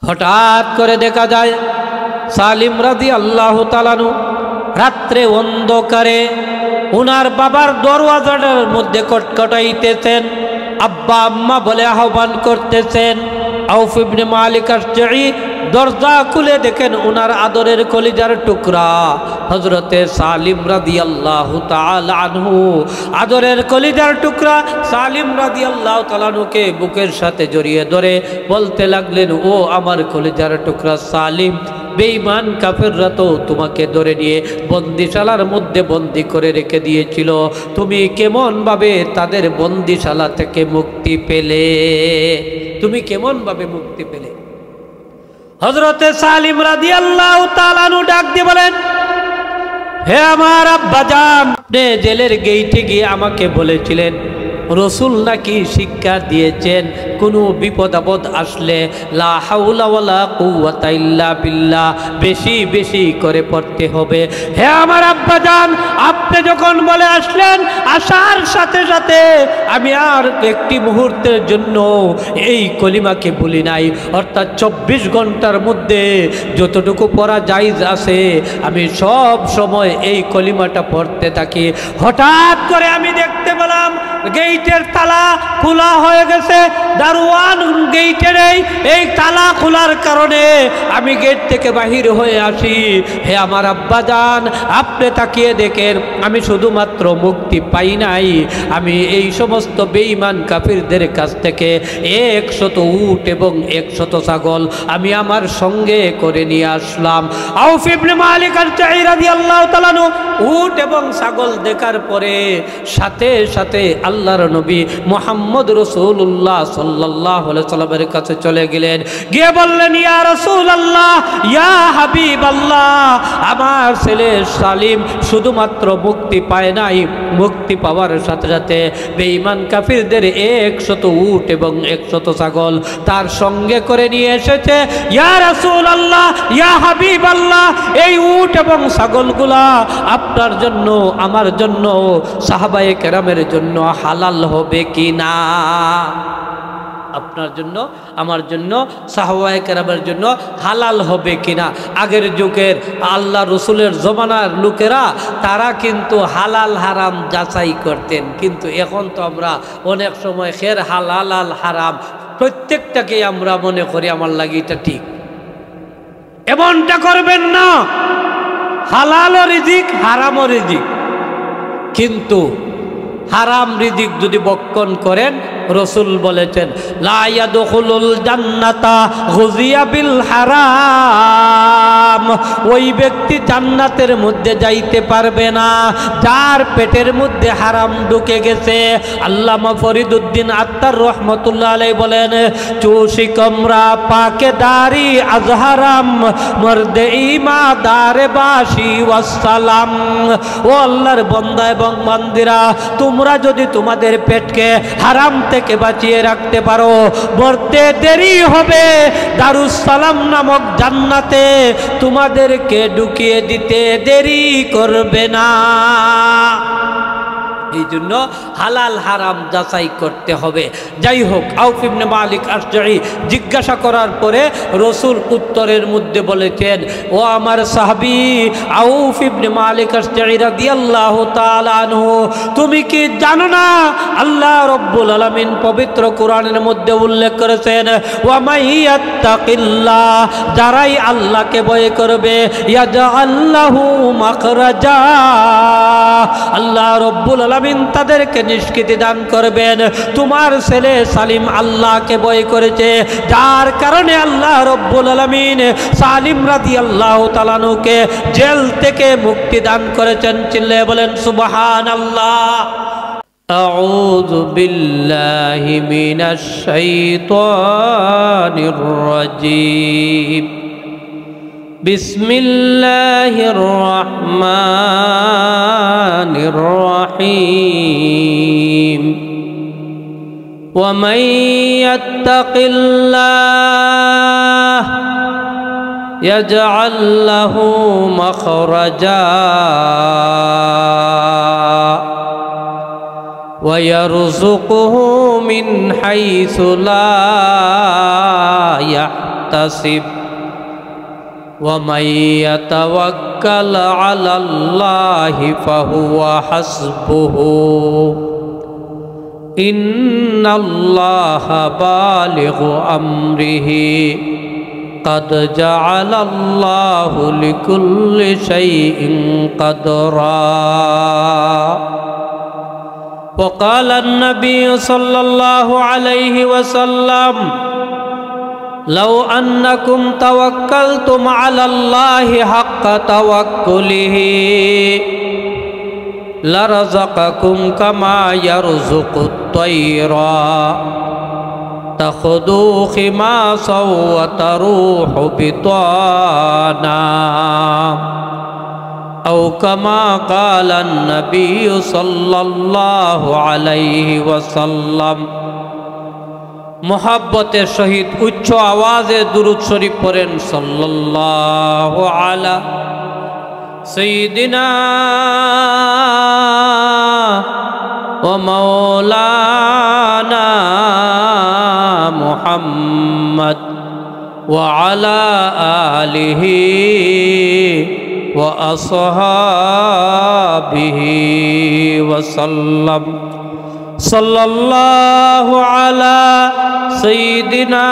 হঠাৎ করে দেখা যায় সালিম রাদিয়াল্লাহু তাআলা আনহু রাত্রে অন্ধকারে ওনার বাবার দরওয়াজাটার মধ্যে কটকটাইতেছেন, আব্বা আম্মা বলে আহ্বান করতেছেন। আউফ ইবনে মালিক আশজাঈ দরজা খুলে দেখেন ওনার আদরের কলিজার টুকরা হযরতে সালিম রাদিয়াল্লাহু তাআলা আনহু, আদরের কলিজার টুকরা সালিম রাদিয়াল্লাহু তাআলা আনহুকে বুকের সাথে জড়িয়ে ধরে বলতে লাগলেন, ও আমার কলিজার টুকরা সালিম, বেঈমান কাফেররা তো তোমাকে ধরে নিয়ে বন্দিশালার মধ্যে বন্দি করে রেখে দিয়েছিল, তুমি কেমন ভাবে তাদের বন্দিশালা থেকে মুক্তি পেলে? তুমি কেমন ভাবে মুক্তি পেলে? হযরতে সালিম রাদিয়াল্লাহু তাআলা আনহু ডাক দিয়ে বলেন, হে আমার আব্বাজান, আপনি জেলের গেইটে গিয়ে আমাকে বলেছিলেন, রসুল নাকি শিক্ষা দিয়েছেন কোনো বিপদ আপদ আসলে লা হাওলা ওয়ালা কুওয়াতা ইল্লা বিল্লাহ বেশি বেশি করে পড়তে হবে। হে আমার আব্বাজান, আপনি যখন বলে আসলেন, আসার সাথে সাথে আমি আর একটি মুহূর্তের জন্য এই কলিমাকে ভুলি নাই, অর্থাৎ 24 ঘন্টার মধ্যে যতটুকু পড়া জায়েজ আছে আমি সব সময় এই কলিমাটা পড়তে থাকি। হঠাৎ করে আমি দেখতে পেলাম গেইটের তালা খোলা হয়ে গেছে, দারোয়ান গেইটের এই তালা খোলার কারণে আমি গেট থেকে বাহির হয়ে আসি। হে আমার আব্বাজান, আপনি তাকিয়ে দেখেন আমি শুধুমাত্র মুক্তি পাই নাই, আমি এই সমস্ত বেঈমান কাফিরদের কাছ থেকে 100 উট এবং 100 ছাগল আমি আমার সঙ্গে করে নিয়ে আসলাম। আউফ ইবনে মালিক আশজাঈ রাদিয়াল্লাহু তাআলা আনহু উট এবং ছাগল দেখার পরে সাথে সাথে আল্লাহর নবী মুহাম্মদ রাসূলুল্লাহ সাল্লাল্লাহু আলাইহি সাল্লামের কাছে চলে গেলেন, গিয়ে বললেন, ইয়া রাসূলুল্লাহ, ইয়া হাবিবাল্লাহ, আমার ছেলে সালিম শুধুমাত্র মুক্তি পায় নাই, মুক্তি পাওয়ার সাথে সাথে বেঈমান কাফিরদের 100 উট এবং 100 ছাগল তার সঙ্গে করে নিয়ে এসেছে। ইয়া রাসূলুল্লাহ, ইয়া হাবিবাল্লাহ, এই উট এবং ছাগলগুলা আপনার জন্য, আমার জন্য, সাহাবায়ে কেরামের জন্য হালাল হবে কি না? আপনার জন্য, আমার জন্য, সাহাবায়ে কেরামের জন্য হালাল হবে কিনা? আগের যুগের আল্লাহ রসুলের জমানার লোকেরা তারা কিন্তু হালাল হারাম যাচাই করতেন, কিন্তু এখন তো আমরা অনেক সময় খের হালাল আল হারাম প্রত্যেকটাকে আমরা মনে করি আমার লাগে এটা ঠিক। এমনটা করবেন না, হালালও রিজিক হারামও রিজিক, কিন্তু হারাম রিজিক যদি বক্ষণ করেন রসুল বলেছেন, লা ইয়াদখুলুল জান্নাতা গুযিয়া বিল হারাম, ওই ব্যক্তি জান্নাতের মধ্যে যাইতে পারবে না যার পেটের মধ্যে হারাম ঢুকে গেছে। আল্লামা ফরিদউদ্দিন আত্তার রহমতুল্লাহ আলাইহি বলেন, চুশিকমরা পাকে দারি আজহারাম মর্দে ইমাদারে বাসি ওয়াসসালাম। ও আল্লাহর বান্দা এবং বান্দিরা, তোমরা যদি তোমাদের পেটকে হারাম থেকে বাঁচিয়ে রাখতে পারো, মরতে দেরি হবে, দারুস সালাম নামক জান্নাতে তোমাদেরকে ঢুকিয়ে দিতে দেরি করবে না। এই জন্য হালাল হারাম যাচাই করতে হবে। যাই হোক, আউফ ইবনে মালিক আশজাঈ জিজ্ঞাসা করার পরে রসুল উত্তরের মধ্যে বলেছেন, ও আমার সাহাবী আউফ ইবনে মালিক আশজাঈ রাদিয়াল্লাহু তাআলা আনহু, তুমি কি জানো না আল্লাহ রাব্বুল আলামিন পবিত্র কোরআনের মধ্যে উল্লেখ করেছেন, ওয়া মাইয়াত্তাকিল্লাহ, যারাই আল্লাহকে ভয় করবে, ইয়াজআল লাহু মাখরাজা, আল্লাহ রাব্বুল আলামিন তাদেরকে নিষ্কৃতি দান করবেন। তোমার ছেলে সালিম আল্লাহকে ভয় করেছে, যার কারণে আল্লাহ রাব্বুল আলামিন সালিম রাদিয়াল্লাহু তাআলা আনহুকে জেল থেকে মুক্তি দান করেছেন। চিল্লায়ে বলেন সুবহানাল্লাহ। আউযু বিল্লাহি মিনাশ শাইতানির রাজীম। বিসমিল্লাহির রহমানির রহিম। ওয়া মান ইয়াত্তাকিল্লাহ ইয়াজআল লাহু মাখরাজা ওয়া ইয়ারযুকুহু মিন হাইসু লা يحتسب ومن يتوكل على الله فهو حسبه إن الله بالغ أمره قد جعل الله لكل شيء قدرا وقال النبي صلى الله عليه وسلم لو أنكم توكلتم على الله حق توكله لرزقكم كما يرزق الطير تخذو خماصا وتروح بطانا أو كما قال النبي صلى الله عليه وسلم محبت شهيد উচ্চ আওয়াজে দুরূদ শরীফ পড়েন সাল্লাল্লাহু আলা সাইয়্যিদিনা ওয়া মাওলানা মুহাম্মদ ওয়া আলা আলিহি ওয়া আসহাবিহি ওয়া সাল্লাম সাল্লাল্লাহু আলা সাইয়্যিদিনা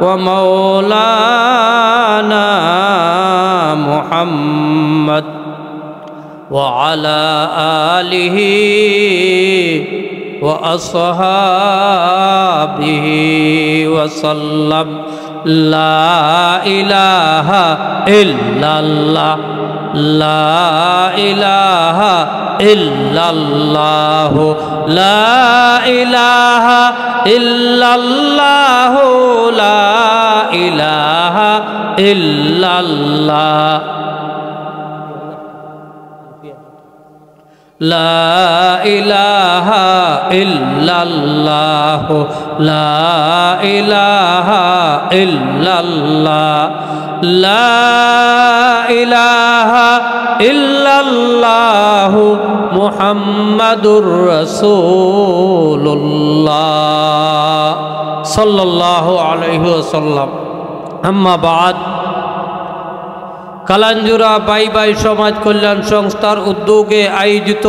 ওয়া মাওলানা মুহাম্মদ ওয়া আলা আলিহি ওয়া আসহাবিহি ওয়া সাল্লাম লা ইলাহা ইল্লাল্লাহ লা ইলাহা ইল্লাল্লাহ লা ইলাহা ইল্লাল্লাহ লা ইলাহা ইল্লাল্লাহ লা ইলাহা ইল্লাল্লাহ লা ইলাহা ইল্লাল্লাহ লা ইলাহা ইল্লাল্লাহ মুহাম্মাদুর রাসূলুল্লাহ সাল্লাল্লাহু আলাইহি ওয়াসাল্লাম। আম্মা বাদ, কালাঞ্জুরা বাই বাই সমাজ কল্যাণ সংস্থার উদ্যোগে আয়োজিত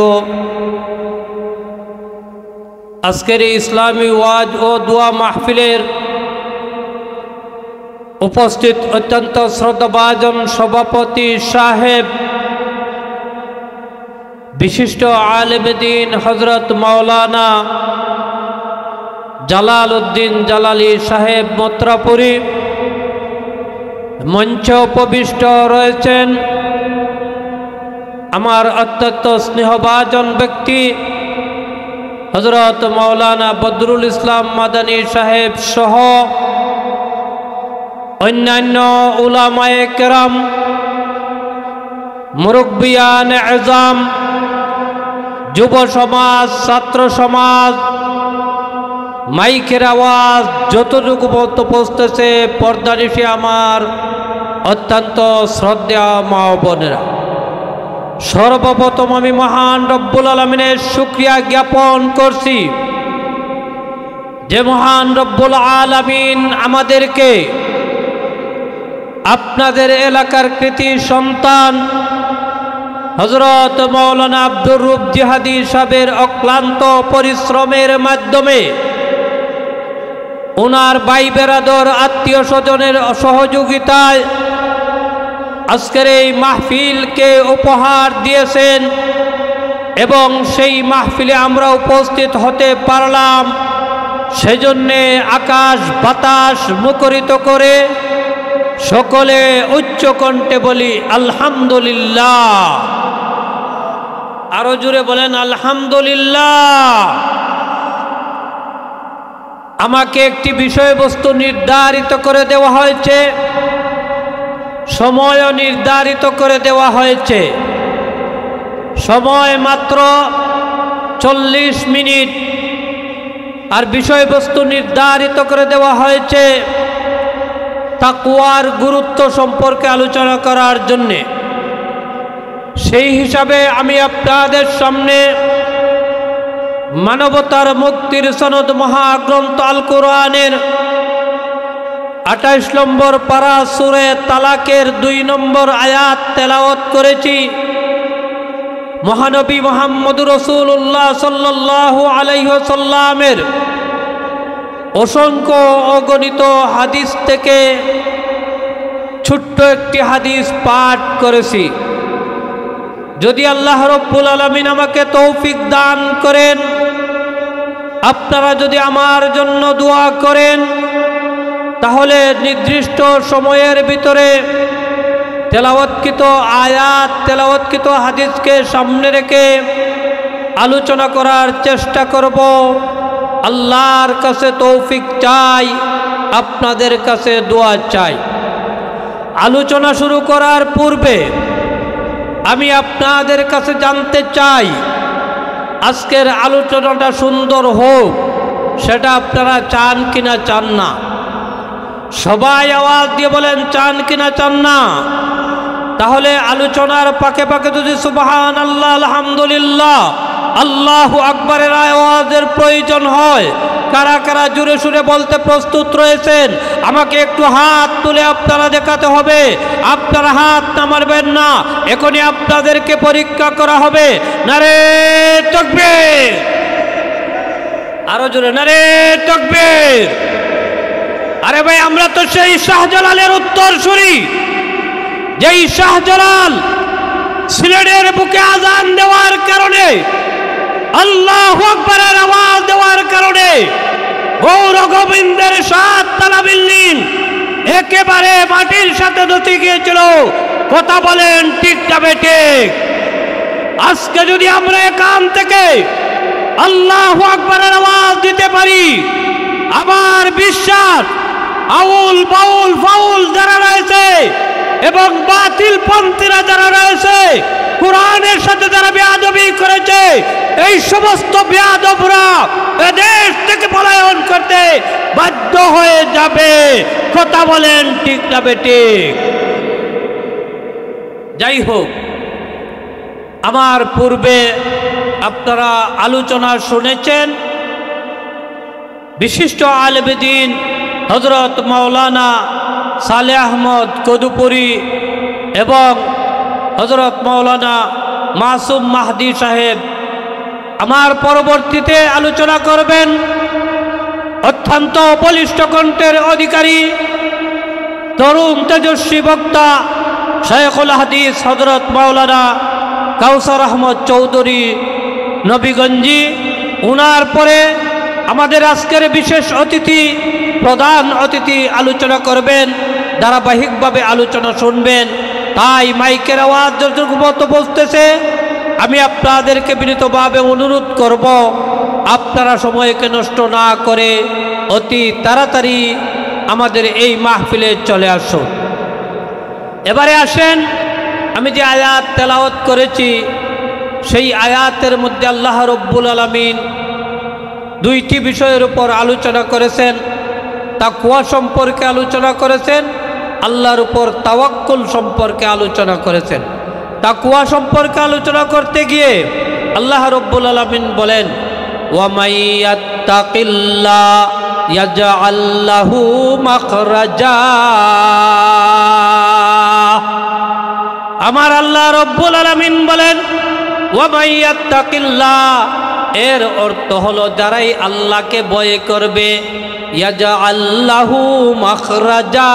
আজকের ইসলামী ওয়াজ ও দোয়া মাহফিলের উপস্থিত অত্যন্ত শ্রদ্ধাভাজন সভাপতি সাহেব, বিশিষ্ট আলেম দ্বীন হযরত মাওলানা জালাল উদ্দিন জালালী সাহেব মোত্রাপুরী, মঞ্চে উপবিষ্ট রয়েছেন আমার অত্যন্ত স্নেহভাজন ব্যক্তি হযরত মাওলানা বদরুল ইসলাম মাদানী সাহেব সহ অন্যান্য উলামায়ে কেরাম, মুরব্বিয়ান আযম, যুব সমাজ, ছাত্র সমাজ, মাইকের আওয়াজ যতটুকু পৌঁছতেছে পর্দানিশি আমার অত্যন্ত শ্রদ্ধেয় মা ও বোনেরা, সর্বপ্রথম আমি মহান রব্বুল আলামিনের শুকরিয়া জ্ঞাপন করছি যে মহান রব্বুল আলামিন আমাদেরকে আপনাদের এলাকার কৃতি সন্তান হযরত মাওলানা আব্দুর রূপ জিহাদি সাহেবের অক্লান্ত পরিশ্রমের মাধ্যমে, ওনার ভাই বেরাদর আত্মীয় স্বজনের সহযোগিতায় আজকের এই মাহফিলকে উপহার দিয়েছেন এবং সেই মাহফিলে আমরা উপস্থিত হতে পারলাম। সেজন্যে আকাশ বাতাস মুখরিত করে সকলে উচ্চ কণ্ঠে বলি আলহামদুলিল্লাহ। আরো জোরে বলেন আলহামদুলিল্লাহ। আমাকে একটি বিষয়বস্তু নির্ধারিত করে দেওয়া হয়েছে, সময়ও নির্ধারিত করে দেওয়া হয়েছে। সময় মাত্র 40 মিনিট, আর বিষয়বস্তু নির্ধারিত করে দেওয়া হয়েছে তাকওয়ার গুরুত্ব সম্পর্কে আলোচনা করার জন্যে। সেই হিসাবে আমি আপনাদের সামনে মানবতার মুক্তির সনদ মহাগ্রন্থ আল কোরআনের 28 নম্বর পারা সূরা তালাকের 2 নম্বর আয়াত তেলাওয়াত করেছি। মহানবী মুহাম্মদুর রাসূলুল্লাহ সাল্লাল্লাহু আলাইহি ওয়াসাল্লামের অসংখ্য অগণিত হাদিস থেকে ছোট্ট একটি হাদিস পাঠ করেছি। যদি আল্লাহ রাব্বুল আলামিন আমাকে তৌফিক দান করেন, আপনারা যদি আমার জন্য দোয়া করেন, তাহলে নির্দিষ্ট সময়ের ভিতরে তেলাওয়াতকৃত আয়াত, তেলাওয়াতকৃত হাদিসকে সামনে রেখে আলোচনা করার চেষ্টা করব। আল্লাহর কাছে তৌফিক চাই, আপনাদের কাছে দোয়া চাই। আলোচনা শুরু করার পূর্বে আমি আপনাদের কাছে জানতে চাই, আজকের আলোচনাটা সুন্দর হোক, সেটা আপনারা চান কিনা চান না? সবাই আওয়াজ দিয়ে বলেন চান কিনা চান না? তাহলে আলোচনার পাকে পাকে যদি সুবহানাল্লাহ, আলহামদুলিল্লাহ, আল্লাহু আকবারের আওয়াজের প্রয়োজন হয়, কারা কারা জোরে সুরে বলতে প্রস্তুত রয়েছেন আমাকে একটু হাত তুলে আপনারা দেখাতে হবে। আপনারা হাত নামাবেন না, এখনই আপনাদেরকে পরীক্ষা করা হবে। নারে তাকবীর, আরো জোরে নারে তাকবীর। আরে ভাই, আমরা তো সেই শাহজালালের উত্তরসূরি, যেই শাহজালাল সিলেটের বুকে আজান দেওয়ার কারণে, আল্লাহু আকবারের আওয়াজ দেওয়ার কারণে গৌর গোবিন্দের 7 তলা বিল্ডিং একেবারে মাটির সাথে ধসে গিয়েছিল। কথা বলেন ঠিক না বেঠিক? আজকে যদি আমরা এখান থেকে আল্লাহু আকবারের আওয়াজ দিতে পারি, আমার বিশ্বাস আউল বাউল ফাউল যারা রয়েছে এবং বাতিল পন্থীরা যারা রয়েছে, কোরআনের সাথে যারা বেয়াদবি করেছে, এই সমস্ত বেয়াদবরা এদেশ থেকে পলায়ন করতে বাধ্য হয়ে যাবে। কথা বলেন ঠিক না বেঠিক? যাই হোক, আমার পূর্বে আপনারা আলোচনা শুনেছেন বিশিষ্ট আলেমে দ্বীন হযরত মাওলানা সালেহ আহমদ কদুপুরি এবং হযরত মাওলানা মাসুম মাহদী সাহেব। আমার পরবর্তীতে আলোচনা করবেন অত্যন্ত বলিষ্ঠ কণ্ঠের অধিকারী, তরুণ তেজস্বী বক্তা শায়খুল হাদিস হযরত মাওলানা কাউসার আহমদ চৌধুরী নবীগঞ্জি। উনার পরে আমাদের আজকের বিশেষ অতিথি, প্রধান অতিথি আলোচনা করবেন, ধারাবাহিকভাবে আলোচনা শুনবেন। তাই মাইকের আওয়াজ যতটুকু মতো বসতেছে, আমি আপনাদেরকে বিনীতভাবে অনুরোধ করব, আপনারা সময়কে নষ্ট না করে অতি তাড়াতাড়ি আমাদের এই মাহফিলে চলে আসুন। এবারে আসেন, আমি যে আয়াত তেলাওয়াত করেছি, সেই আয়াতের মধ্যে আল্লাহ রব্বুল আলামিন 2টি বিষয়ের উপর আলোচনা করেছেন। তাকওয়া সম্পর্কে আলোচনা করেছেন, আল্লাহর উপর তাওয়াক্কুল সম্পর্কে আলোচনা করেছেন। তাকওয়া সম্পর্কে আলোচনা করতে গিয়ে আল্লাহ রব্বুল আলামিন বলেন, ওয়া মাইয়াত্তাকিল্লাহ ইয়াজআল লাহু মাখরাজা। আমার আল্লাহ রব্বুল আলামিন বলেন, ওয়া মাইয়াত্তাকিল্লাহ, এর অর্থ হলো যারাই আল্লাহকে ভয় করবে, ইয়াজআল লাহু মাখরাজা,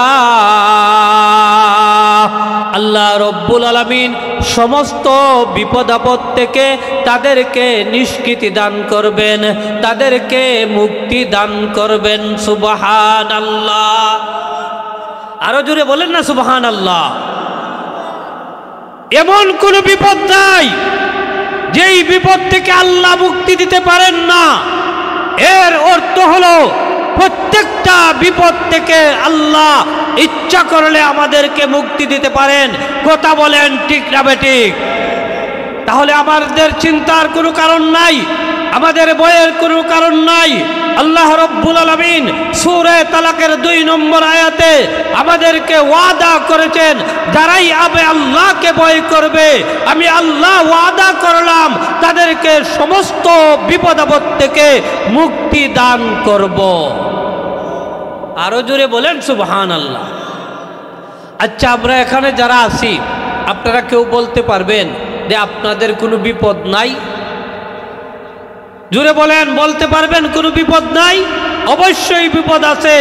আল্লাহ রব্বুল আলামিন সমস্ত বিপদ আপদ থেকে তাদেরকে নিষ্কৃতি দান করবেন, তাদেরকে মুক্তি দান করবেন। সুবহানাল্লাহ, আরো জোরে বলেন না সুবহানাল্লাহ। এমন কোন বিপদ নাই যেই বিপদ থেকে আল্লাহ মুক্তি দিতে পারেন না। এর অর্থ হলো প্রত্যেকটা বিপদ থেকে আল্লাহ ইচ্ছা করলে আমাদেরকে মুক্তি দিতে পারেন। কথা বলেন ঠিক না বেঠিক? তাহলে আমাদের চিন্তার কোনো কারণ নাই, আমাদের ভয়ের কোনো কারণ নাই। আল্লাহ রব্বুল আলামিন সূরা তালাকের 2 নম্বর আয়াতে আমাদেরকে ওয়াদা করেছেন, যারাই আল্লাহকে ভয় করবে, আমি আল্লাহ ওয়াদা করলাম তাদেরকে সমস্ত বিপদ আপদ থেকে মুক্তি দান করব। আরো জোরে বলেন সুবহানাল্লাহ। আচ্ছা, আমরা এখানে যারা আছি, আপনারা কেউ বলতে পারবেন যে আপনাদের কোনো বিপদ নাই? জোরে বলেন, বলতে পারবেন কোনো বিপদ নাই? অবশ্যই বিপদ আছে।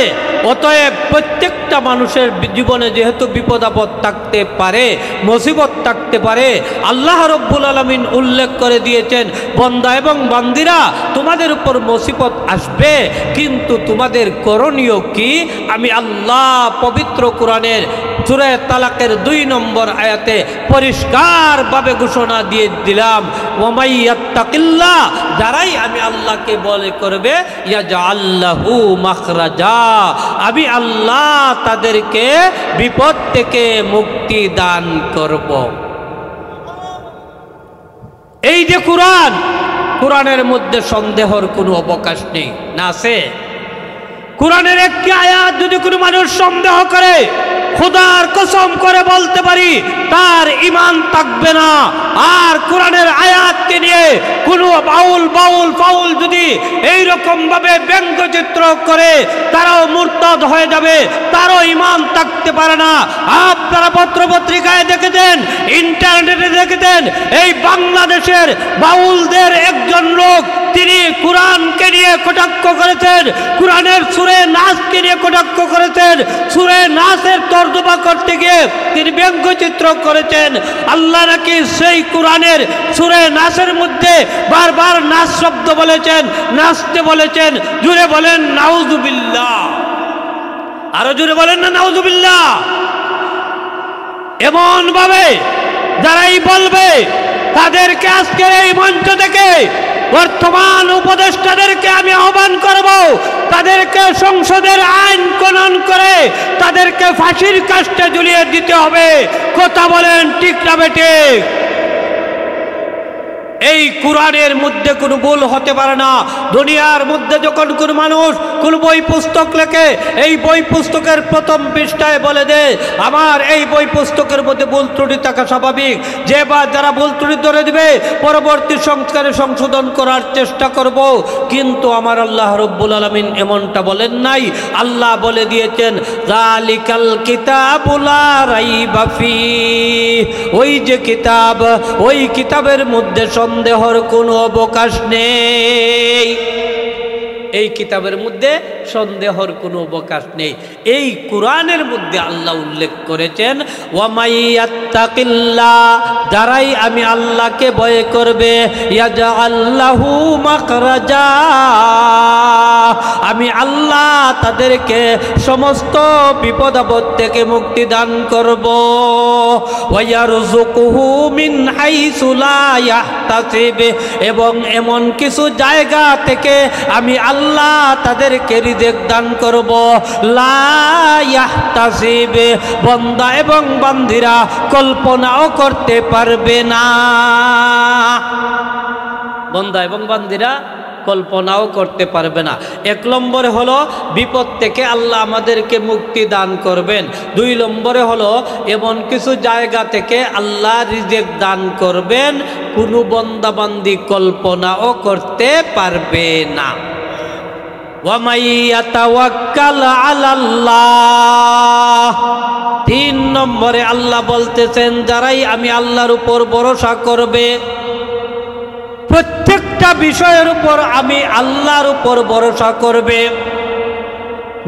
অতএব প্রত্যেকটা মানুষের জীবনে যেহেতু বিপদ আপদ থাকতে পারে, মুসিবত থাকতে পারে, আল্লাহ রব্বুল আলামিন উল্লেখ করে দিয়েছেন, বান্দা এবং বান্দিরা তোমাদের উপর মুসিবত আসবে, কিন্তু তোমাদের করণীয় কি? আমি আল্লাহ পবিত্র কোরআনের সূরা তালাকের 2 নম্বর আয়াতে পরিষ্কারভাবে ঘোষণা দিয়ে দিলাম, ওয়ামাই ইয়াত্তাকিল্লাহ, যারাই আমি আল্লাহকে বলে করবে, ইয়াজআল লাহু মাখরাজা, আমি আল্লাহ তাদেরকে বিপদ থেকে মুক্তি দান করব। এই যে কোরআন, কোরআনের মধ্যে সন্দেহের কোনো অবকাশ নেই, না আছে? কোরআনের একটি আয়াত যদি কোনো মানুষ সন্দেহ করে, খোদার কসম করে বলতে পারি তার ঈমান থাকবে না। আর কোরআনের আয়াতকে নিয়ে কোনো বাউল যদি এই রকম ভাবে ব্যঙ্গচিত্র করে, তারাও মুরতাদ হয়ে যাবে, তারও ঈমান থাকতে পারে না। আপনারা পত্র পত্রিকায় দেখেছেন, ইন্টারনেটে দেখেছেন, এই বাংলাদেশের বাউলদের একজন লোক, তিনি কোরআনকে নিয়ে কটাক্ষ করেছেন, কোরআনের সূরা নাসকে নিয়ে কটাক্ষ করেছেন, সূরা নাসের তর্জমা করতে গিয়ে তিনি ব্যঙ্গচিত্র করেছেন। আল্লাহ নাকি সেই কোরআনের সূরা নাসের মধ্যে বারবার নাস শব্দ বলেছেন, নাচতে বলেছেন। জুড়ে বলেন নাউজুবিল্লাহ, আরো জুড়ে বলেন না নাউজুবিল্লাহ। এমন ভাবে যারাই বলবে, তাদেরকে আজকের এই মঞ্চ থেকে বর্তমান উপদেষ্টাদেরকে আমি আহ্বান করব, তাদেরকে সংসদের আইন প্রণয়ন করে তাদেরকে ফাঁসির কাস্টে ঝুলিয়ে দিতে হবে। কথা বলেন ঠিক না বেঠিক? এই কোরআনের মধ্যে কোনো ভুল হতে পারে না। দুনিয়ার মধ্যে যখন কোনো মানুষ কোন বই পুস্তক লেখে, এই বই পুস্তকের প্রথম পৃষ্ঠায় বলে দেয় আমার এই বই পুস্তকের মধ্যে ভুল ত্রুটি থাকা স্বাভাবিক, যে বা যারা ভুল ত্রুটি ধরে দিবে পরবর্তী সংস্কারে সংশোধন করার চেষ্টা করব। কিন্তু আমার আল্লাহ রব্বুল আলামিন এমনটা বলেন নাই। আল্লাহ বলে দিয়েছেন যালিকাল কিতাবু লা রাইবা ফীহ, ওই যে কিতাব, ওই কিতাবের মধ্যে সন্দেহের কোনো অবকাশ নেই। এই কিতাবের মধ্যে সন্দেহের কোনো অবকাশ নেই। এই কোরআনের মধ্যে আল্লাহ উল্লেখ করেছেন ওয়ামাইয়াত্তাকিল্লাহ, যারাই আমি আল্লাহকে ভয় করবে, ইয়াজআল লাহু মাখরাজা, আমি আল্লাহ তাদেরকে সমস্ত বিপদ আপদ থেকে মুক্তি দান করব। ওয়ায়ারযুকুহু মিন হাইসু লা ইয়াহতাসিব, এবং এমন কিছু জায়গা থেকে আমি আল্লাহ তাদেরকে রিজিক দান করব। লা ইয়াহতাসিব, বান্দা এবং বান্দিরা কল্পনাও করতে পারবে না। বান্দা এবং বান্দিরা কল্পনাও করতে পারবে না। 1 নম্বরে হলো বিপদ থেকে আল্লাহ আমাদেরকে মুক্তি দান করবেন। 2 নম্বরে হলো এমন কিছু জায়গা থেকে আল্লাহ রিজিক দান করবেন, কোনো বান্দা বান্দি কল্পনাও করতে পারবে না। ওয়ামাই ইয়াতাওয়াক্কাল আলাল্লাহ, 3 নম্বরে আল্লাহ বলতেছেন যারাই আমি আল্লাহর উপর ভরসা করবে, প্রত্যেকটা বিষয়ের উপর আমি আল্লাহর উপর ভরসা করবে,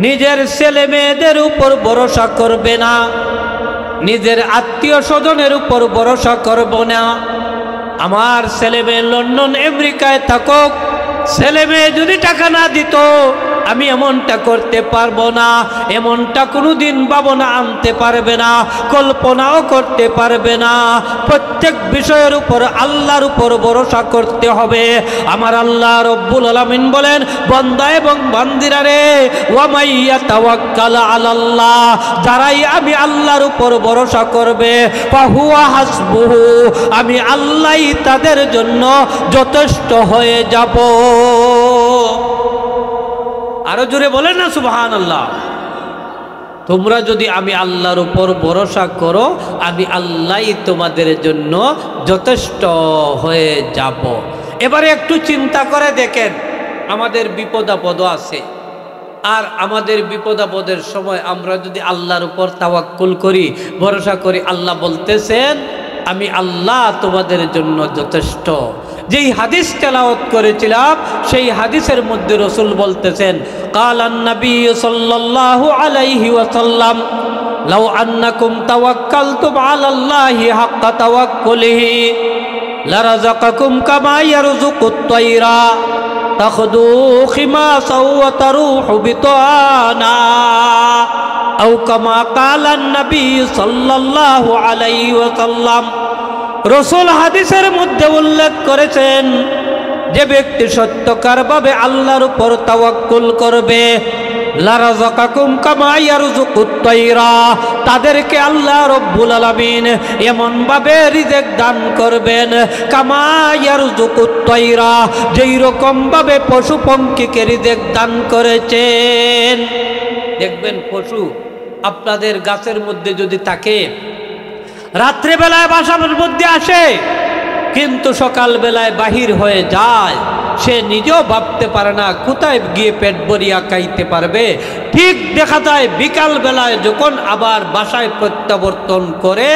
নিজের ছেলে মেয়েদের উপর ভরসা করবে না, নিজের আত্মীয় স্বজনের উপর ভরসা করব না। আমার ছেলে মেয়ে লন্ডন আমেরিকায় থাকুক, ছেলে মেয়ে যদি টাকা না দিত আমি এমনটা করতে পারবো না, এমনটা কোনোদিন ভাবনা আনতে পারবে না, কল্পনাও করতে পারবে না। প্রত্যেক বিষয়ের উপর আল্লাহর উপর ভরসা করতে হবে। আমার আল্লাহ রব্বুল আলামিন বলেন বান্দা এবং বান্দিরা রে, ওয়ামাই ইয়াতাওয়াক্কাল আলাল্লাহ, যারাই আমি আল্লাহর উপর ভরসা করবে, ফাহুয়া হাসবুহু, আমি আল্লাহই তাদের জন্য যথেষ্ট হয়ে যাব। আরো জোরে বলেন না সুবহানাল্লাহ। তোমরা যদি আমি আল্লাহর উপর ভরসা করো, আমি আল্লাহই তোমাদের জন্য যথেষ্ট হয়ে যাব। এবারে একটু চিন্তা করে দেখেন, আমাদের বিপদ আপদ আছে, আর আমাদের বিপদ আপদের সময় আমরা যদি আল্লাহর উপর তাওয়াক্কুল করি, ভরসা করি, আল্লাহ বলতেছেন আমি আল্লাহ তোমাদের জন্য যথেষ্ট। যেই হাদিস তেলাওয়াত করেছিলাম সেই হাদিসের মধ্যে রাসূল বলতেছেন কালান নবী সাল্লাল্লাহু আলাইহি ওয়াসাল্লাম লাউ আন্নাকুম তাওয়াক্কালতুম আলাল্লাহি হাক্কা তাওয়াক্কুলিহি লারাযাকাকুম কামা ইয়ারযুকুত তায়রা তাখদু খিমাসাও ওয়া তারুহু বিতানা আও কামা কালান নবী সাল্লাল্লাহু আলাইহি ওয়াসাল্লাম। রাসূল হাদিসের মধ্যে উল্লেখ করেছেন যে ব্যক্তি সত্যকারভাবে আল্লাহর উপর তাওয়াক্কুল করবে লারাযাকাকুম কামা ইয়ারযুকুত তায়রা, তাদেরকে আল্লাহ রব্বুল আলামিন এমন ভাবে রিজিক দান করবেন কামা ইয়ারযুকুত তায়রা, যেই রকম ভাবে পশু পঙ্খীকে রিজিক দান করেছেন। দেখবেন পশু আপনাদের গাছের মধ্যে যদি থাকে, রাত্রে বেলায় বাসার মধ্যে আসে কিন্তু সকাল বেলায় বাহির হয়ে যায়, সে নিজেও ভাবতে পারে না কোথায় গিয়ে পেট ভরিয়া খাইতে পারবে। ঠিক দেখা যায় বিকাল বেলায় যখন আবার বাসায় প্রত্যাবর্তন করে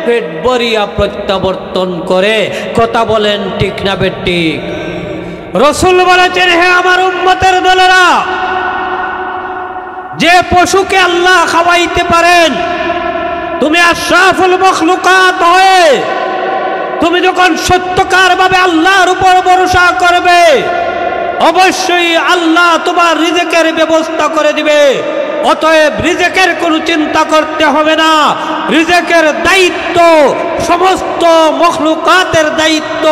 পেট ভরিয়া প্রত্যাবর্তন করে। কথা বলেন ঠিক না বেঠিক? রাসূল বলেছেন হে আমার উম্মতের দলেরা, যে পশুকে আল্লাহ খাওয়াইতে পারেন, তুমি আশরাফুল মখলুকাত হয়ে তুমি যখন সত্যকারভাবে আল্লাহর উপর ভরসা করবে, অবশ্যই আল্লাহ তোমার রিজিকের ব্যবস্থা করে দিবে। অতএব রিজিকের কোনো চিন্তা করতে হবে না। রিজিকের দায়িত্ব সমস্ত মখলুকাতের দায়িত্ব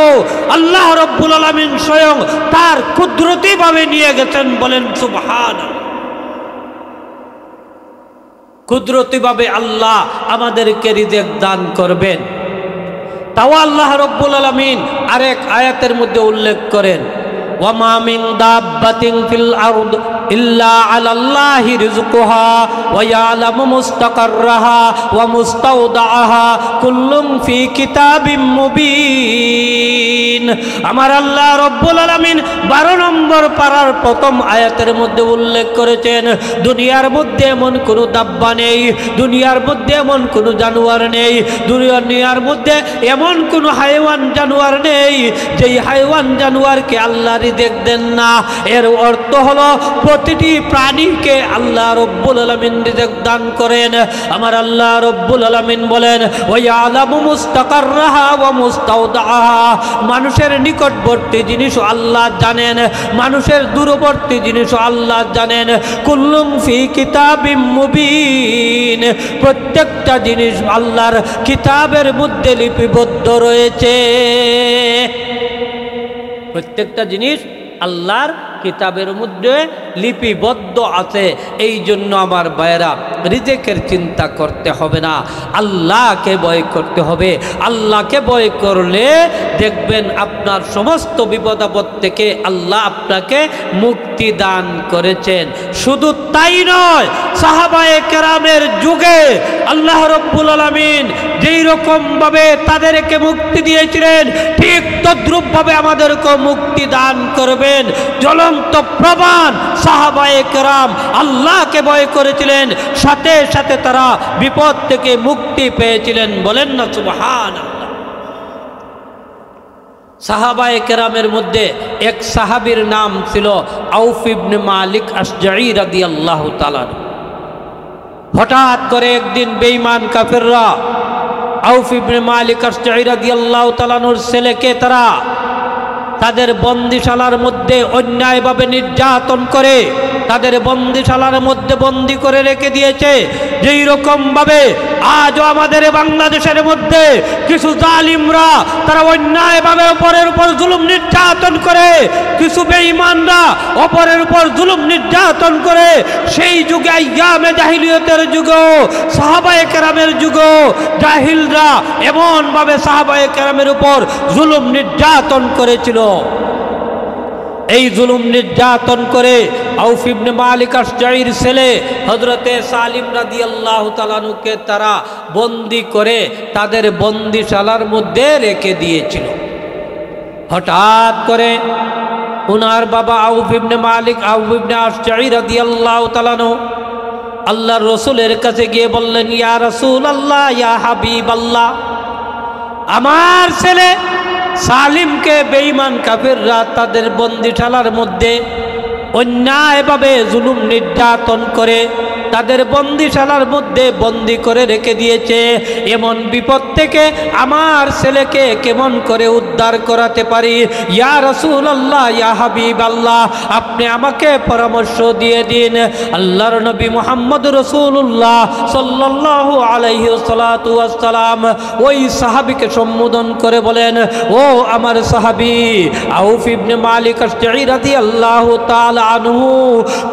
আল্লাহ রব্বুল আলামিন স্বয়ং তার কুদরতিভাবে নিয়ে গেছেন। বলেন সুবহানাল্লাহ। কুদরতিভাবে আল্লাহ আমাদেরকে রিজিক দান করবেন। তাও আল্লাহ রব্বুল আলামিন আরেক আয়াতের মধ্যে উল্লেখ করেন ওয়ামা মিন দাব্বাতিন ফিল আরদ ইল্লা আলাল্লাহি রিজকুহা ওয়া ইয়ালামু মুস্তাকাররাহা ওয়া মুস্তাওদাআহা কুল্লুম ফি কিতাবিম মুবিন। আমার আল্লাহ রব্বুল আলামিন 12 নম্বর পারার প্রথম আয়াতের মধ্যে উল্লেখ করেছেন দুনিয়ার মধ্যে এমন কোনো দাব্বা নেই, দুনিয়ার মধ্যে এমন কোনো জানোয়ার নেই, দুনিয়ার মধ্যে এমন কোনো হাইওয়ান জানোয়ার নেই যেই হাইওয়ান জানোয়ারকে আল্লাহ রিজিক দেন না। এর অর্থ হলো প্রতিটি প্রাণীকে আল্লাহ রব্বুল আলামিন রিজিক দান করেন। আমার আল্লাহ রব্বুল আলামিন বলেন ওয়া ইয়ালামু মুস্তাকাররাহা ওয়া মুস্তাওদাআহা, মানুষের নিকটবর্তী জিনিসও আল্লাহ জানেন, মানুষের দূরবর্তী জিনিসও আল্লাহ জানেন। কুল্লুম ফি কিতাবিম মুবিন, প্রত্যেকটা জিনিস আল্লাহর কিতাবের মধ্যে লিপিবদ্ধ রয়েছে। প্রত্যেকটা জিনিস আল্লাহর কিতাবের মধ্যে লিপিবদ্ধ আছে। এই জন্য আমার ভাইয়েরা রিজিকের চিন্তা করতে হবে না, আল্লাহকে ভয় করতে হবে। আল্লাহকে ভয় করলে দেখবেন আপনার সমস্ত বিপদ আপদ থেকে আল্লাহ আপনাকে মুক্তি দান করেছেন। শুধু তাই নয়, সাহাবায়ে কেরামের যুগে আল্লাহ রব্বুল আলামিন যেই রকম ভাবে তাদেরকে মুক্তি দিয়েছিলেন ঠিক তদ্রূপভাবে আমাদেরকে মুক্তি দান করবেন। জ্বলন্ত প্রমাণ সাহাবায়ে কেরাম আল্লাহকে ভয় করেছিলেন, সাথে সাথে তারা বিপদ থেকে মুক্তি পেয়েছিলেন। বলেন না সুবহানাল্লাহ। সাহাবায়ে কেরামের মধ্যে এক সাহাবীর নাম ছিল আউফ ইবনে মালিক আশজাঈ রাদিয়াল্লাহু তাআলা। হঠাৎ করে একদিন বেঈমান কাফেররা আউফ ইবনে মালিক আশজাঈ রাদিয়াল্লাহু তাআলার ছেলেকে তারা তাদের বন্দিশালার মধ্যে অন্যায়ভাবে নির্যাতন করে তাদের বন্দিশালার মধ্যে বন্দী করে রেখে দিয়েছে। যেই রকম ভাবে আজও আমাদের বাংলাদেশের মধ্যে কিছু জালিমরা তারা অন্যায়ভাবে অপরের উপর জুলুম নির্যাতন করে, কিছু বেঈমানরা অপরের উপর জুলুম নির্যাতন করে। সেই যুগে আইয়ামে জাহিলিয়তের যুগেও সাহাবায়ে কেরামের যুগেও জাহিলরা এমনভাবে সাহাবায়ে কেরামের উপর জুলুম নির্যাতন করেছিল। এই জুলুম নির্যাতন করে আউফ ইবনে মালিক আশজাঈর ছেলে হযরতে সালিম রাদিয়াল্লাহু তাআলা আনহুকে তারা বন্দী করে তাদের বন্দিশালার মধ্যে রেখে দিয়েছিল। হঠাৎ করে উনার বাবা আউফ ইবনে মালিক আউফ ইবনে আশজাঈ রাদিয়াল্লাহু তাআলা আনহু আল্লাহর রাসূলের কাছে গিয়ে বললেন, ইয়া রাসূলুল্লাহ, ইয়া হাবিবাল্লাহ, আমার ছেলে সালিমকে বেঈমান কাফিররা তাদের বন্দিশালার মধ্যে অন্যায়ভাবে জুলুম নির্যাতন করে তাদের বন্দিশালার মধ্যে বন্দি করে রেখে দিয়েছে। এমন বিপদ থেকে আমার ছেলেকে কেমন করে উদ্ধার করাতে পারি? ইয়া রাসূলুল্লাহ, ইয়া হাবিবাল্লাহ, আপনি আমাকে পরামর্শ দিয়ে দিন। আল্লাহর নবী মুহাম্মদ রাসূলুল্লাহ সাল্লাল্লাহু আলাইহি ওয়াসাল্লাম ওই সাহাবীকে সম্বোধন করে বলেন, ও আমার সাহাবী আউফ ইবনে মালিক আশজাঈ রাদিয়াল্লাহু তাআলা আনহু,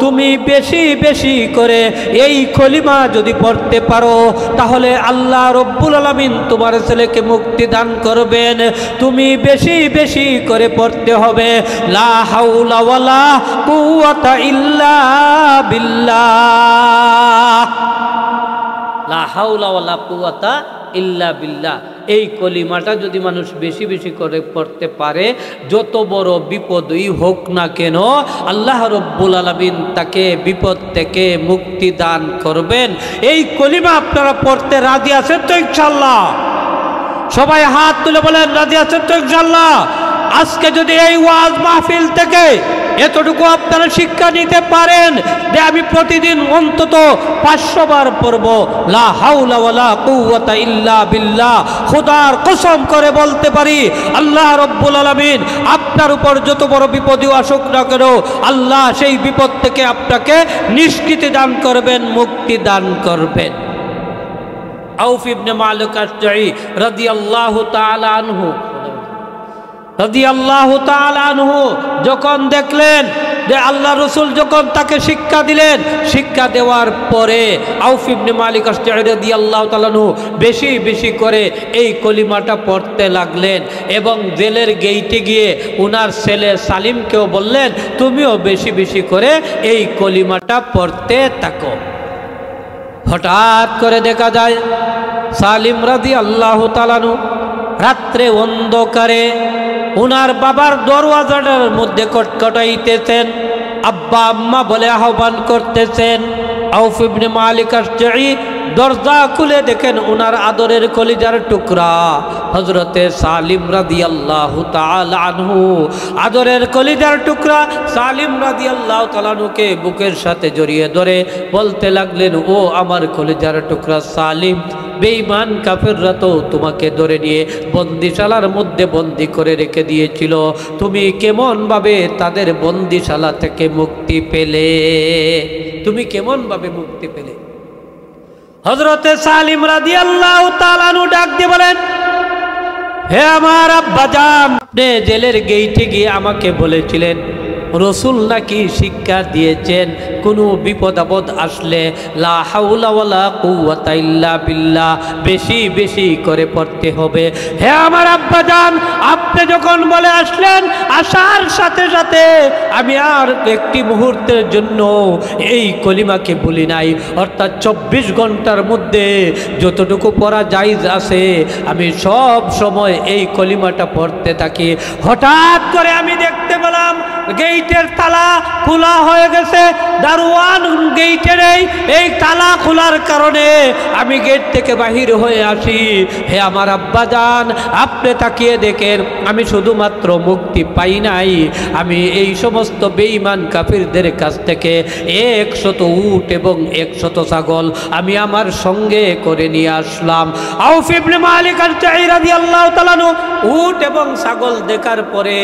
তুমি বেশি বেশি করে এই কলিমা যদি পড়তে পারো তাহলে আল্লাহ রব্বুল আলামিন তোমার ছেলেকে মুক্তি দান করবেন। তুমি বেশি বেশি করে পড়তে হবে, লা হাওলা ওয়ালা কুওয়াতা ইল্লা বিল্লাহ, লা হাওলা ওয়ালা কুওয়াতা ইল্লা বিল্লাহ। এই কলিমাটা যদি মানুষ বেশি বেশি করে পড়তে পারে, যত বড় বিপদই হোক না কেন আল্লাহ রব্বুল আলামিন তাকে বিপদ থেকে মুক্তি দান করবেন। এই কলিমা আপনারা পড়তে রাজি আছেন তো ইনশাআল্লাহ? সবাই হাত তুলে বলেন, রাজি আছেন তো ইনশাআল্লাহ? আজকে যদি এই ওয়াজ মাহফিল থেকে এতটুকু আপনারা শিক্ষা নিতে পারেন যে আমি প্রতিদিন অন্তত 500 বার পড়ব লা হাওলা ওয়ালা কুওয়াতা ইল্লা বিল্লাহ, খোদার কসম করে বলতে পারি আল্লাহ রব্বুল আলামিন আপনার উপর যত বড় বিপদই আসুক না কেন আল্লাহ সেই বিপদ থেকে আপনাকে নিষ্কৃতি দান করবেন, মুক্তি দান করবেন। আউফ ইবনে মালিক আশজাঈ রাদিয়াল্লাহু তাআলা আনহু রাদিয়াল্লাহু তাআলা আনহু যখন দেখলেন যে আল্লাহ রসুল যখন তাকে শিক্ষা দিলেন, শিক্ষা দেওয়ার পরে আউফ ইবনে মালিক আশজাঈ রাদিয়াল্লাহু তাআলা আনহু বেশি বেশি করে এই কলিমাটা পড়তে লাগলেন এবং জেলের গেইটে গিয়ে ওনার ছেলে সালিমকেও বললেন, তুমিও বেশি বেশি করে এই কলিমাটা পড়তে থাকো। হঠাৎ করে দেখা যায় সালিম রাদিয়াল্লাহু তাআলা আনহু রাত্রে অন্ধকারে উনার বাবার দরওয়াজাটার মধ্যে কটকটাইতেছেন, আব্বা আম্মা বলে আহ্বান করতেছেন। আউফ ইবনে মালিক আশজাঈ দরজা খুলে দেখেন উনার আদরের কলিজার টুকরা হযরতে সালিম রাদিয়াল্লাহু তাআলা আনহু, আদরের কলিজার টুকরা সালিম রাদিয়াল্লাহু তাআলা আনহুকে বুকের সাথে জড়িয়ে ধরে বলতে লাগলেন, ও আমার কলিজার টুকরা সালিম, বেঈমান কাফেররা তো তোমাকে ধরে নিয়ে বন্দিশালার মধ্যে বন্দি করে রেখে দিয়েছিল, তুমি কেমন ভাবে তাদের বন্দিশালা থেকে মুক্তি পেলে? তুমি কেমন ভাবে মুক্তি পেলে? হযরতে সালিম রাদিয়াল্লাহু তাআলা আনহু ডাক দিয়ে বলেন, হে আমার আব্বাজান, আপনি জেলের গেইটে গিয়ে আমাকে বলেছিলেন রসুল নাকি শিক্ষা দিয়েছেন কোনো বিপদ আপদ আসলে লা হাওলা ওয়ালা কুওয়াতা ইল্লা বিল্লাহ বেশি বেশি করে পড়তে হবে। হে আমার আব্বাজান, আপনি যখন বলে আসলেন, আসার সাথে সাথে আমি আর একটি মুহূর্তের জন্য এই কলিমাকে ভুলি নাই, অর্থাৎ 24 ঘন্টার মধ্যে যতটুকু পড়া জায়েজ আছে আমি সব সময় এই কলিমাটা পড়তে থাকি। হঠাৎ করে আমি দেখতে পেলাম গেইটের তালা খোলা হয়ে গেছে, দারোয়ান গেইটের এই তালা খোলার কারণে আমি গেট থেকে বাহির হয়ে আসি। হে আমার আব্বাজান, আপনি তাকিয়ে দেখেন আমি শুধুমাত্র মুক্তি পাই নাই, আমি এই সমস্ত বেঈমান কাফিরদের কাছ থেকে 100 উট এবং 100 ছাগল আমি আমার সঙ্গে করে নিয়ে আসলাম। আউফ ইবনে মালিক আশজাঈ রাদিয়াল্লাহু তাআলা আনহু উট এবং ছাগল দেখার পরে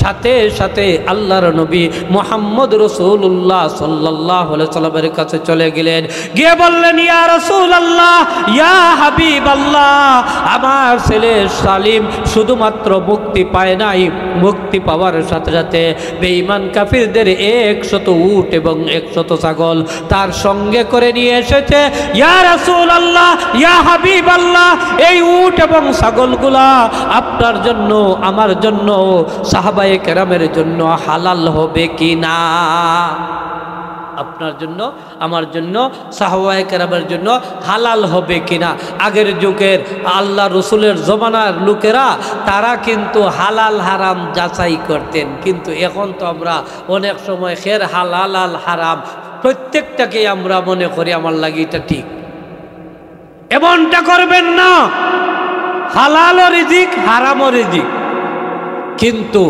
সাথে সাথে আল্লাহর নবী মুহাম্মদ রাসূলুল্লাহ সাল্লাল্লাহু আলাইহি সাল্লামের কাছে চলে গেলেন, গিয়ে বললেন, ইয়া রাসূলুল্লাহ, ইয়া হাবিবাল্লাহ, আমার ছেলে সালিম শুধুমাত্র মুক্তি পায় নাই, মুক্তি পাওয়ার সাথে সাথে বেঈমান কাফিরদের 100 উট এবং 100 ছাগল তার সঙ্গে করে নিয়ে এসেছে। ইয়া রাসূলুল্লাহ, ইয়া হাবিবাল্লাহ, এই উট এবং ছাগলগুলা আপনার জন্য, আমার জন্য, সাহাবায়ে কেরামের জন্য হালাল হবে কি না? আপনার জন্য, আমার জন্য, সাহাবায়ে কেরামের জন্য হালাল হবে কিনা। আগের যুগের আল্লাহ রসুলের জমানার লোকেরা তারা কিন্তু হালাল হারাম যাচাই করতেন, কিন্তু এখন তো আমরা অনেক সময় খের হালাল আল হারাম প্রত্যেকটাকে আমরা মনে করি আমার লাগে এটা ঠিক। এমনটা করবেন না, হালালও রিজিক হারামও রিজিক, কিন্তু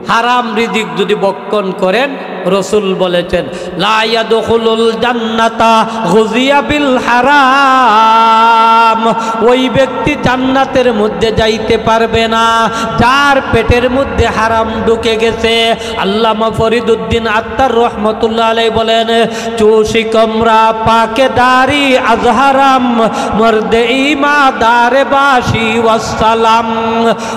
হারাম রিজিক যদি বক্ষণ করেন রসুল বলেছেন লা ইয়াদখুলুল জান্নাতা গুযিয়া বিল হারাম, ওই ব্যক্তি জান্নাতের মধ্যে যাইতে পারবে না যার পেটের মধ্যে হারাম ঢুকে গেছে। আল্লামা ফরিদউদ্দিন আত্তার রহমতুল্লাহ আলাইহি বলেন চুশিকমরা পাকে দারি আজহারাম মর্দে ইমা দারে বাসি ওয়াসসালাম।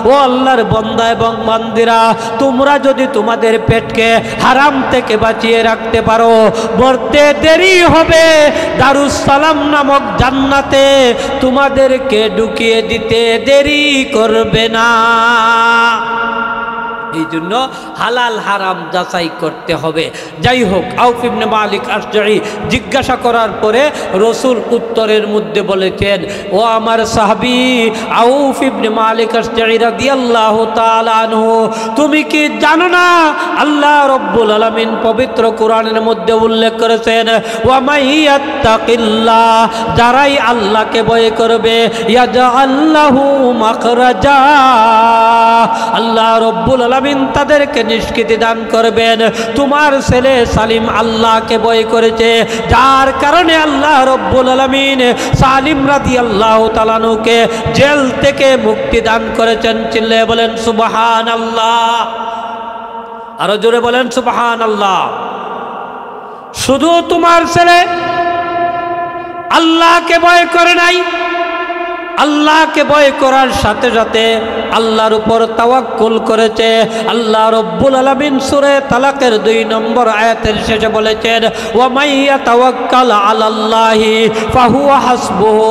ও আল্লাহর বান্দা এবং বান্দিরা, তোমরা যদি তোমাদের পেটকে হারাম থেকে বাঁচিয়ে রাখতে পারো, মরতে দেরি হবে দারুস সালাম নামক জান্নাতে তোমাদেরকে ঢুকিয়ে দিতে দেরি করবে না। এই জন্য হালাল হারাম যাচাই করতে হবে। যাই হোক, আউফ ইবনে মালিক আশজাঈ জিজ্ঞাসা করার পরে রসুল উত্তরের মধ্যে বলেছেন, ও আমার সাহাবী আউফ ইবনে মালিক আশজাঈ রাদিয়াল্লাহু তাআলা আনহু, তুমি কি জানো না আল্লাহ রব্বুল আলামিন পবিত্র কোরআনের মধ্যে উল্লেখ করেছেন ওয়া মাইয়াত্তাকিল্লাহ, যারাই আল্লাহকে ভয় করবে ইয়াজআল লাহু মাখরাজা, আল্লাহ রব্বুল আলামিন তাদেরকে নিষ্কৃতি দান করবেন। তোমার ছেলে সালিম আল্লাহকে ভয় করেছে, যার কারণে আল্লাহ রব্বুল আলামিন সালিম রাদিয়াল্লাহু তাআলা আনহুকে জেল থেকে মুক্তি দান করেছেন। চিল্লায়ে বলেন সুবহানাল্লাহ, আরো জোরে বলেন সুবহানাল্লাহ। শুধু তোমার ছেলে আল্লাহকে ভয় করে নাই, আল্লাহকে ভয় করার সাথে সাথে আল্লাহর উপর তাওয়াক্কুল করেছে। আল্লাহ রব্বুল আলামিন সূরা তালাকের 2 নম্বর আয়াতের শেষে বলেছেন ওয়া মাইয়াতাওয়াক্কাল আলাল্লাহি ফাহুয়া হাসবুহু,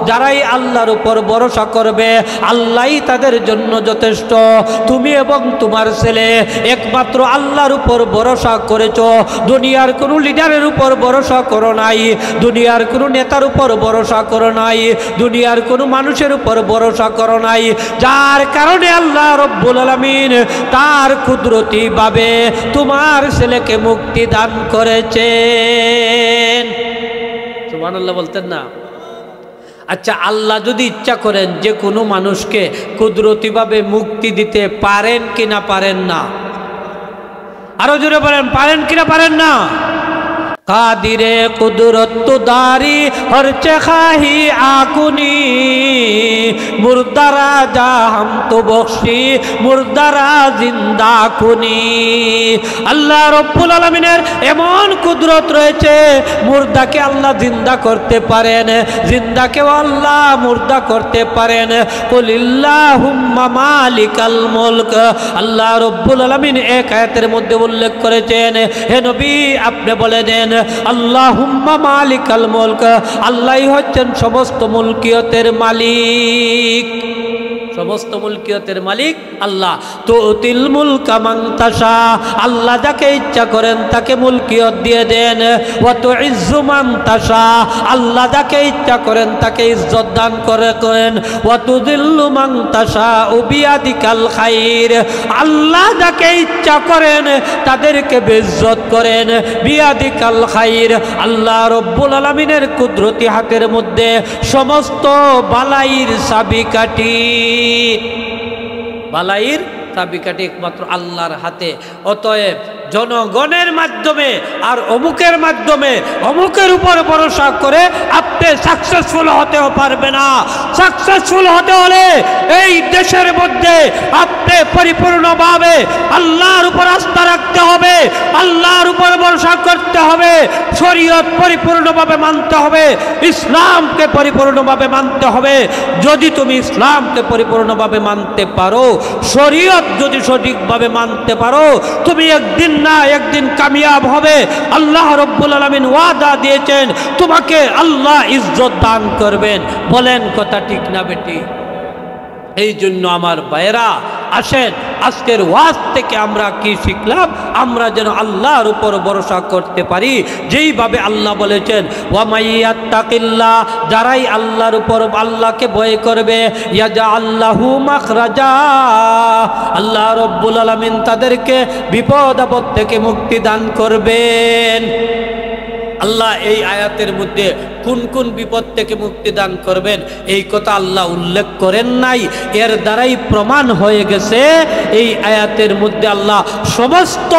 যারাই আল্লাহর উপর ভরসা করবে আল্লাহই তাদের জন্য যথেষ্ট। তুমি এবং তোমার ছেলে একমাত্র আল্লাহর উপর ভরসা করেছো, দুনিয়ার কোনো লিডারের উপর ভরসা করো নাই, দুনিয়ার কোনো নেতার উপর ভরসা করো নাই, দুনিয়ার কোনো মানুষের উপর ভরসা করো নাই, যার কারণে আল্লাহ রব্বুল আলামিন তার কুদরতি ভাবে তোমার ছেলেকে মুক্তি দান করেছেন। সুবহানাল্লাহ বলতেন না? আচ্ছা, আল্লাহ যদি ইচ্ছা করেন যে কোনো মানুষকে কুদরতি ভাবে মুক্তি দিতে পারেন কিনা পারেন না? আরো জোরে বলেন, পারেন কিনা পারেন না? কাদিরে কুদরত দারি হরচে খাহি আকুনি, মুর্দারা যা হাম তো বখশি মুর্দারা জিন্দা কুনি। আল্লাহ রব্বুল আলামিনের এমন কুদরত রয়েছে, মুর্দাকে আল্লাহ জিন্দা করতে পারেন, জিন্দাকেও আল্লাহ মুর্দা করতে পারেন। কুলিল্লাহুম্মা মালিকাল মুলক, আল্লাহ রব্বুল আলামিন এক আয়াতের মধ্যে উল্লেখ করেছেন, হে নবী আপনি বলে দেন আল্লাহুম্মা মালিকাল মুলক, আল্লাহই হচ্ছেন সমস্ত মুলকিয়তের মালিক, সমস্ত মুলকিয়তের মালিক আল্লাহ। তুতিল মুলকা মান তাশা, আল্লাহ যাকে ইচ্ছা করেন তাকে মুলকিয়ত দিয়ে দেন। ওয়া তুইজ্জু মান তাশা, আল্লাহ যাকে ইচ্ছা করেন তাকে ইজ্জত দান করেন। ওয়া তুযিল্লু মান তাশা বিয়াদিকাল খাইর, আল্লাহ যাকে ইচ্ছা করেন তাদেরকে বেইজ্জত করেন। বিয়াদিকাল খাইর, আল্লাহ রব্বুল আলামিনের কুদরতি হাতের মধ্যে সমস্ত বালাইর চাবিকাঠি, বালাইর চাবিকাঠি একমাত্র আল্লাহর হাতে। অতএব জনগণের মাধ্যমে আর অমুকের মাধ্যমে অমুকের উপর ভরসা করে আপনি সাকসেসফুল হতেও পারবে না। সাকসেসফুল হতে হলে এই দেশের মধ্যে আপনি পরিপূর্ণভাবে আল্লাহর উপর আস্থা রাখতে হবে, আল্লাহর উপর ভরসা করতে হবে, শরীয়ত পরিপূর্ণভাবে মানতে হবে, ইসলামকে পরিপূর্ণভাবে মানতে হবে। যদি তুমি ইসলামকে পরিপূর্ণভাবে মানতে পারো, শরীয়ত যদি সঠিকভাবে মানতে পারো, তুমি একদিন না একদিন কামিয়াব হবে। আল্লাহ রব্বুল আলামিন ওয়াদা দিয়েছেন তোমাকে আল্লাহ ইজ্জত দান করবেন। বলেন কথা ঠিক না বেটি? এই জন্য আমার ভাইয়েরা, আসেন আজকের ওয়াজ থেকে আমরা কি শিখলাম? আমরা যেন আল্লাহর উপর ভরসা করতে পারি, যেইভাবে আল্লাহ বলেছেন ওয়া মাইয়াত্তাকিল্লাহ, যারাই আল্লাহর উপর আল্লাহকে ভয় করবে ইয়াজআল লাহু মাখরাজা, আল্লাহ রাব্বুল আলামিন তাদেরকে বিপদ আপদ থেকে মুক্তি দান করবেন। আল্লাহ এই আয়াতের মধ্যে কোন কোন বিপদ থেকে মুক্তি দান করবেন এই কথা আল্লাহ উল্লেখ করেন নাই, এর দ্বারাই প্রমাণ হয়ে গেছে এই আয়াতের মধ্যে আল্লাহ সমস্ত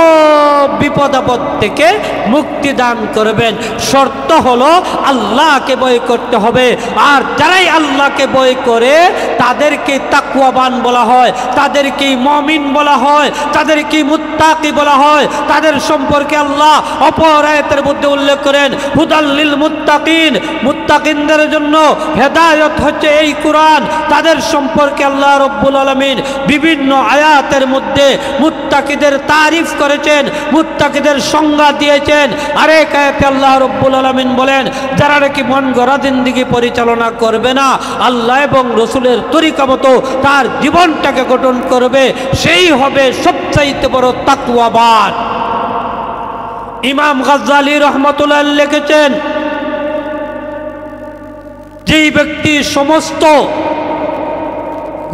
বিপদ আপদ থেকে মুক্তি দান করবেন। শর্ত হলো আল্লাহকে ভয় করতে হবে, আর যারাই আল্লাহকে ভয় করে তাদেরকে তাকওয়াবান বলা হয়, তাদেরকে মুমিন বলা হয়, তাদেরকে মুত্তাকি বলা হয়। তাদের সম্পর্কে আল্লাহ অপর আয়াতের মধ্যে উল্লেখ করেন হুদাল্লিল মুত্তাকিন, মুত্তাকিনদের জন্য হেদায়েত হচ্ছে এই কোরআন। তাদের সম্পর্কে আল্লাহ রাব্বুল আলামিন বিভিন্ন আয়াতের মধ্যে মুত্তাকিদের তারিফ করেছেন, মুত্তাকিদের সংজ্ঞা দিয়েছেন। আরেক আয়াতে আল্লাহ রাব্বুল আলামিন বলেন যারা নাকি মন গড়া জিন্দেগি পরিচালনা করবে না, আল্লাহ এবং রাসূলের তরিকা মতো তার জীবনটাকে গঠন করবে, সেই হবে সবচাইতে বড় তাকওয়াবান। ইমাম গাজ্জালী রহমতুল্লাহ লিখেছেন যেই ব্যক্তি সমস্ত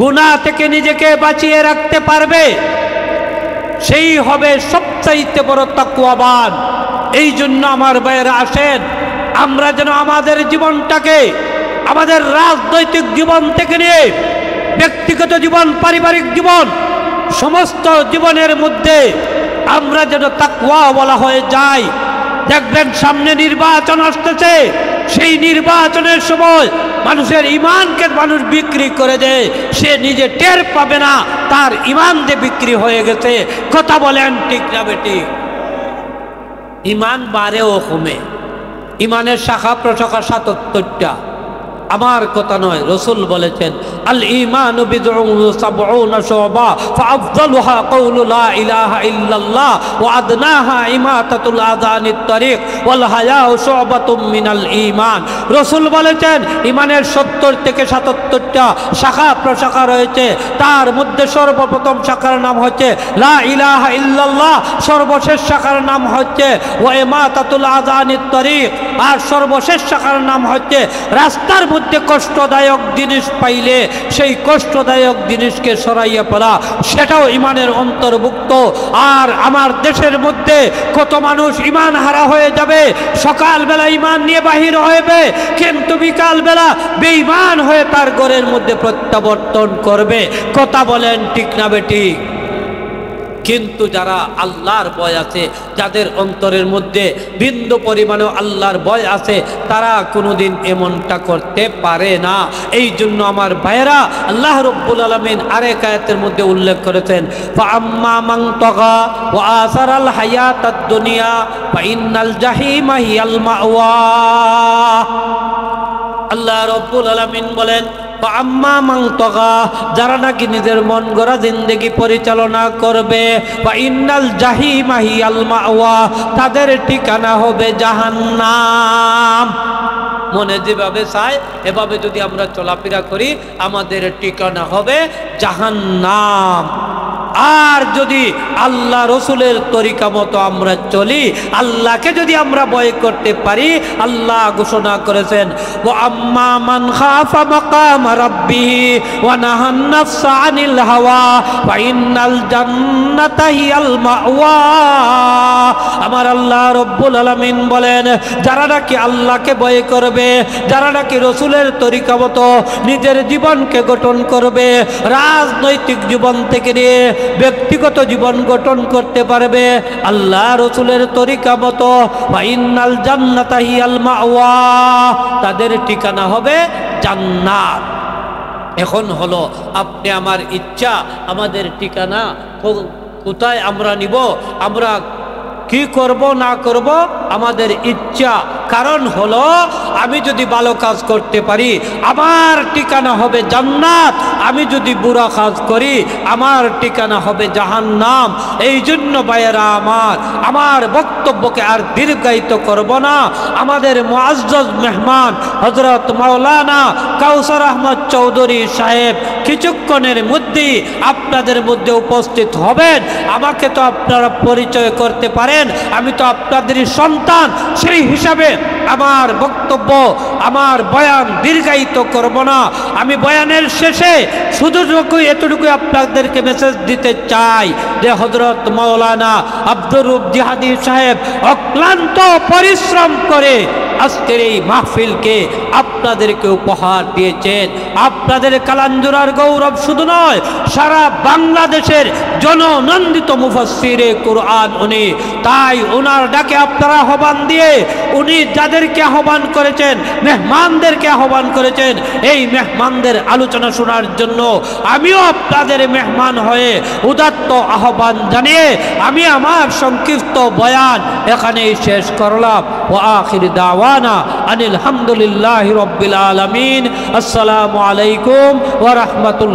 গুনাহ থেকে নিজেকে বাঁচিয়ে রাখতে পারবে সেই হবে সবচাইতে বড় তাকওয়াবান। এই জন্য আমার ভাইয়েরা আসেন আমরা যেন আমাদের জীবনটাকে আমাদের রাজনৈতিক জীবন থেকে নিয়ে ব্যক্তিগত জীবন, পারিবারিক জীবন, সমস্ত জীবনের মধ্যে আমরা যেন তাকওয়া বলা হয়ে যাই। দেখবেন সামনে নির্বাচন আসতেছে, সেই নির্বাচনের সময় মানুষের ইমানকে মানুষ বিক্রি করে দেয়, সে নিজে টের পাবে না তার ইমান যে বিক্রি হয়ে গেছে। কথা বলেন ঠিক না বেটি? ইমান বাড়ে ও কমে, ইমানের শাখা প্রশাখা ৭৭টা, আমার কথা নয়, রাসূল বলেছেন আল ঈমানু বিদউন ওয়া সাবউনা শুবা ফাআফদালুহা কাউলু লা ইলাহা ইল্লাল্লাহ ওয়া আদনাহা ইমাতাতুল আযানিত তারিক ওয়াল হায়াউ শুবাতুম মিনাল ঈমান। রাসূল বলেছেন ঈমানের ৭০ থেকে ৭৭টা শাখা প্রশাখা রয়েছে, তার মধ্যে সর্বপ্রথম শাখার নাম হচ্ছে লা ইলাহা ইল্লাল্লাহ, সর্বশেষ শাখার নাম হচ্ছে ওয়া ইমাতাতুল আযানিত তারিক, আর সর্বশেষ শাখার নাম হচ্ছে রাস্তার মধ্যে কষ্টদায়ক জিনিস পাইলে সেই কষ্টদায়ক জিনিসকে সরাইয়া পড়া, সেটাও ইমানের অন্তর্ভুক্ত। আর আমার দেশের মধ্যে কত মানুষ ইমান হারা হয়ে যাবে, সকালবেলা ইমান নিয়ে বাহির হবে কিন্তু বিকালবেলা বেঈমান হয়ে তার ঘরের মধ্যে প্রত্যাবর্তন করবে। কথা বলেন ঠিক না বেটি? কিন্তু যারা আল্লাহর ভয় আছে, যাদের অন্তরের মধ্যে বিন্দু পরিমাণেও আল্লাহর ভয় আছে, তারা কোনোদিন এমনটা করতে পারে না। এই জন্য আমার ভাইয়েরা আল্লাহ রাব্বুল আলামিন আরেক আয়াতের মধ্যে উল্লেখ করেছেন ফাআম্মা মান তাগা ওয়া আসারাল হায়াতাদ দুনিয়া ফাইন্নাল জাহিমা হিয়াল মাওয়া। আল্লাহ রাব্বুল আলামিন বলেন আম্মা মান তাগা, যারা নাকি নিজের মন গড়া জিন্দেগি পরিচালনা করবে, বা ইন্নাল জাহিমা হিয়াল মাওয়া, তাদের ঠিকানা হবে জাহান্নাম। মনে যেভাবে চায় এভাবে যদি আমরা চলাফেরা করি আমাদের ঠিকানা হবে জাহান্নাম। আর যদি আল্লাহ রসুলের তরিকা মতো আমরা চলি, আল্লাহকে যদি আমরা ভয় করতে পারি, আল্লাহ ঘোষণা করেছেন ও আম্মা মান খাফা মাকাম রাব্বিহি ওয়া নাহান নাফসা আনিল হাওয়া ফাইন্নাল জান্নাতা হিয়াল মাওয়া। আমার আল্লাহ রব্বুল আলামিন বলেন যারা নাকি আল্লাহকে ভয় করবে, যারা নাকি রসুলের তরিকা মতো নিজের জীবনকে গঠন করবে, রাজনৈতিক জীবন থেকে নিয়ে ব্যক্তিগত জীবন গঠন করতে পারবে আল্লাহ রসুলের তরিকা মতো, ফাইন্নাল জান্নাতা হিয়াল মাওয়া, তাদের ঠিকানা হবে জান্নাত। এখন হলো আপনি আমার ইচ্ছা, আমাদের ঠিকানা কোথায় আমরা নিব, আমরা কি করব না করব আমাদের ইচ্ছা। কারণ হলো আমি যদি ভালো কাজ করতে পারি আমার ঠিকানা হবে জান্নাত, আমি যদি বুরা কাজ করি আমার ঠিকানা হবে জাহান্নাম। এই জন্য ভাইয়েরা আমার বক্তব্যকে আর দীর্ঘায়িত করব না। আমাদের মুআজ্জজ মেহমান হযরত মাওলানা কাউসার আহমদ চৌধুরী সাহেব কিছুক্ষণের মধ্যেই আপনাদের মধ্যে উপস্থিত হবেন। আমাকে তো আপনারা পরিচয় করতে পারেন, আমি তো আপনাদেরই সন্তান, সেই হিসাবে আমার বক্তব্য আমার বয়ান দীর্ঘায়িত করব না। আমি বয়ানের শেষে শুধু এতটুকু আপনাদেরকে মেসেজ দিতে চাই যে হযরত মাওলানা আব্দুর রউফ জিহাদি সাহেব অক্লান্ত পরিশ্রম করে আজকের এই মাহফিলকে আপনাদেরকে উপহার দিয়েছেন। আপনাদের কালাঞ্জুরার গৌরব শুধু নয়, সারা বাংলাদেশের জননন্দিত মুফাসসিরে কুরআন উনি। তাই ওনার ডাকে আপনারা আহ্বান দিয়ে উনি যাদেরকে আহ্বান করেছেন, মেহমানদেরকে আহ্বান করেছেন, এই মেহমানদের আলোচনা শোনার জন্য আমিও আপনাদের মেহমান হয়ে উদাত্ত আহ্বান জানিয়ে আমি আমার সংক্ষিপ্ত বয়ান এখানেই শেষ করলাম। ওয়া আখির দাওয়ানা আনিল হামদুলিল্লাহি রাব্বিল আলামিন। আসসালামু আলাইকুম ওয়া রাহমাতুল্লাহ।